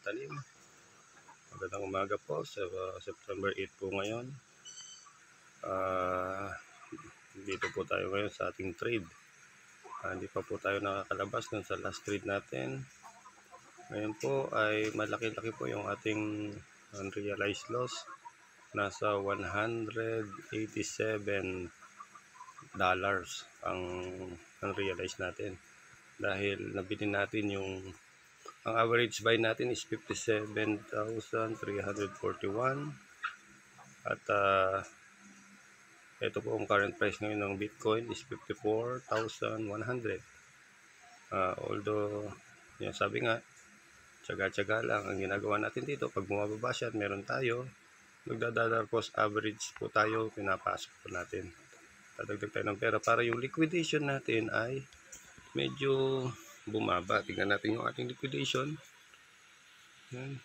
talim. Magandang umaga po sa September 8 po ngayon. Dito po tayo ngayon sa ating trade. Hindi pa po tayo nakakalabas dun sa last trade natin. Ngayon po ay malaki-laki po yung ating unrealized loss. Nasa $187 ang unrealized natin. Dahil nabili natin ang average buy natin is 57,341 at ito po ang current price ngayon ng Bitcoin is 54,100. Although sabi nga, tsaga-tsaga lang ang ginagawa natin dito. Pag bumababa siya at meron tayo, magdadollar cost average po tayo, pinapasok po natin. Dadagdag tayo ng pera para yung liquidation natin ay medyo bumaba. Tingnan natin yung ating liquidation. Yan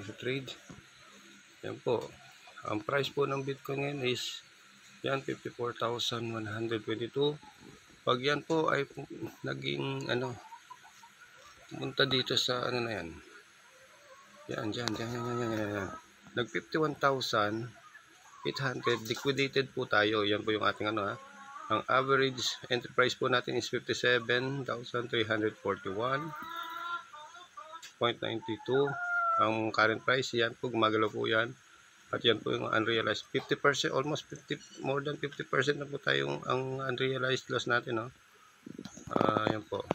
sa trade. Yan po. Ang price po ng Bitcoin ngayon is yan 54,122. Pag yan po ay naging pumunta dito sa na yan. Yan. Nag 51,800 liquidated po tayo. Yan po yung ating Ang average entry price po natin is 57,341.92. Ang current price, yan po, gumagalaw po yan. At yan po yung unrealized. 50%, almost 50, more than 50% na po tayong ang unrealized loss natin. Yan po.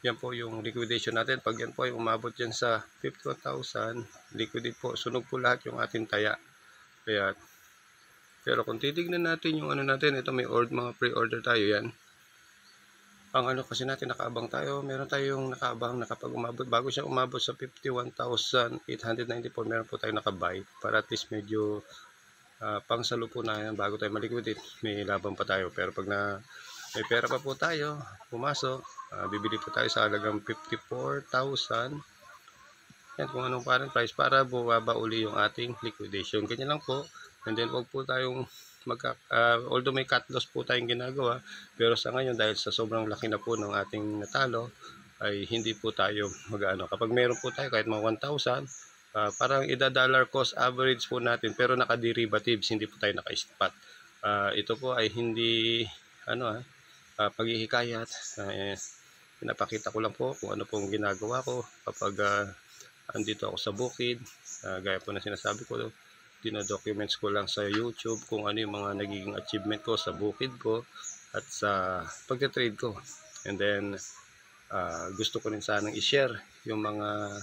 Yan po yung liquidation natin. Pag yan po ay umabot yan sa 51,000, liquidate po. Sunog po lahat yung ating taya. Kaya, pero kung titignan natin yung natin, ito may mga pre-order tayo yan. Ang kasi natin, nakaabang tayo. Meron tayong nakaabang na kapag umabot, bago siya umabot sa 51,894, meron po tayong nakabuy para at least medyo pangsalo po na yan bago tayo maliquidate. May laban pa tayo. Pero pag may pera pa po tayo, pumasok, bibili po tayo sa halagang 54,000. Yan kung anong parang price para bumaba uli yung ating liquidation. Ganyan lang po. And then wag po tayong although may cut loss po tayong ginagawa, pero sa ngayon dahil sa sobrang laki na po ng ating natalo ay hindi po tayo kapag meron po tayo kahit mga 1,000, parang ida-dollar cost average po natin pero naka-derivatives, hindi po tayo naka-spot. Ito po ay hindi paghihikayat. Pinapakita ko lang po kung ano pong ginagawa ko kapag andito ako sa bukid. Gaya po na sinasabi ko, dinodocuments ko lang sa YouTube kung ano yung mga nagiging achievement ko sa bukid ko at sa pagte-trade ko. And then gusto ko rin sanang i-share yung mga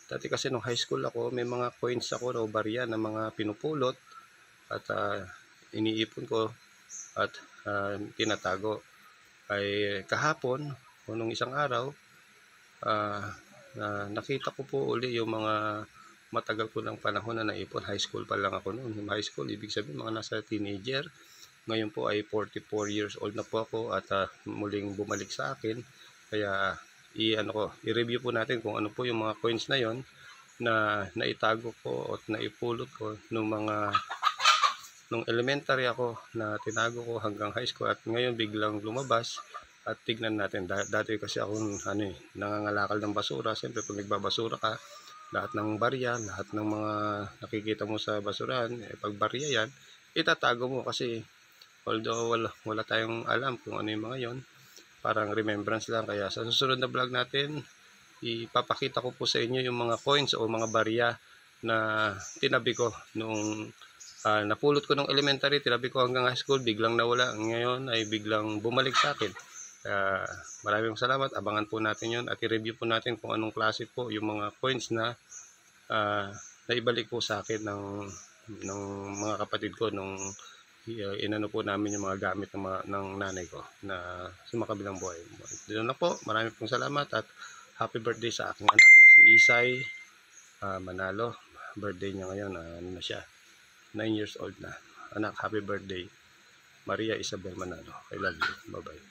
dati kasi nung high school ako, may mga coins ako o barya na mga pinupulot at iniipon ko at tinatago. Ay kahapon o nung isang araw nakita ko po uli yung mga matagal ko ng panahon na naipon. High school pa lang ako noon. High school, ibig sabihin mga nasa teenager. Ngayon po ay 44 years old na po ako at muling bumalik sa akin. Kaya i-review po natin kung ano po yung mga coins na yon na naitago ko at naipulot ko nung elementary ako na tinago ko hanggang high school at ngayon biglang lumabas. At tignan natin, dati kasi ako nangangalakal ng basura. Siyempre pag nagbabasura ka, lahat ng barya, lahat ng mga nakikita mo sa basurahan, pag barya yan, itatago mo kasi although wala tayong alam kung ano yung mga yon, parang remembrance lang. Kaya sa susunod na vlog natin, ipapakita ko po sa inyo yung mga coins o mga barya na tinabi ko nung napulot ko nung elementary, tinabi ko hanggang high school, biglang nawala. Ngayon ay biglang bumalik sa akin. Maraming salamat. Abangan po natin yun at i-review po natin kung anong klase po yung mga coins na naibalik po sa akin ng mga kapatid ko nung inano po namin yung mga gamit ng nanay ko na sumakabilang buhay. Dito na po. Maraming pong salamat at happy birthday sa aking anak na si Isay Manalo. Birthday niya ngayon. Na siya? 9 years old na. Anak, happy birthday. Maria Isabel Manalo. I love you. Bye-bye.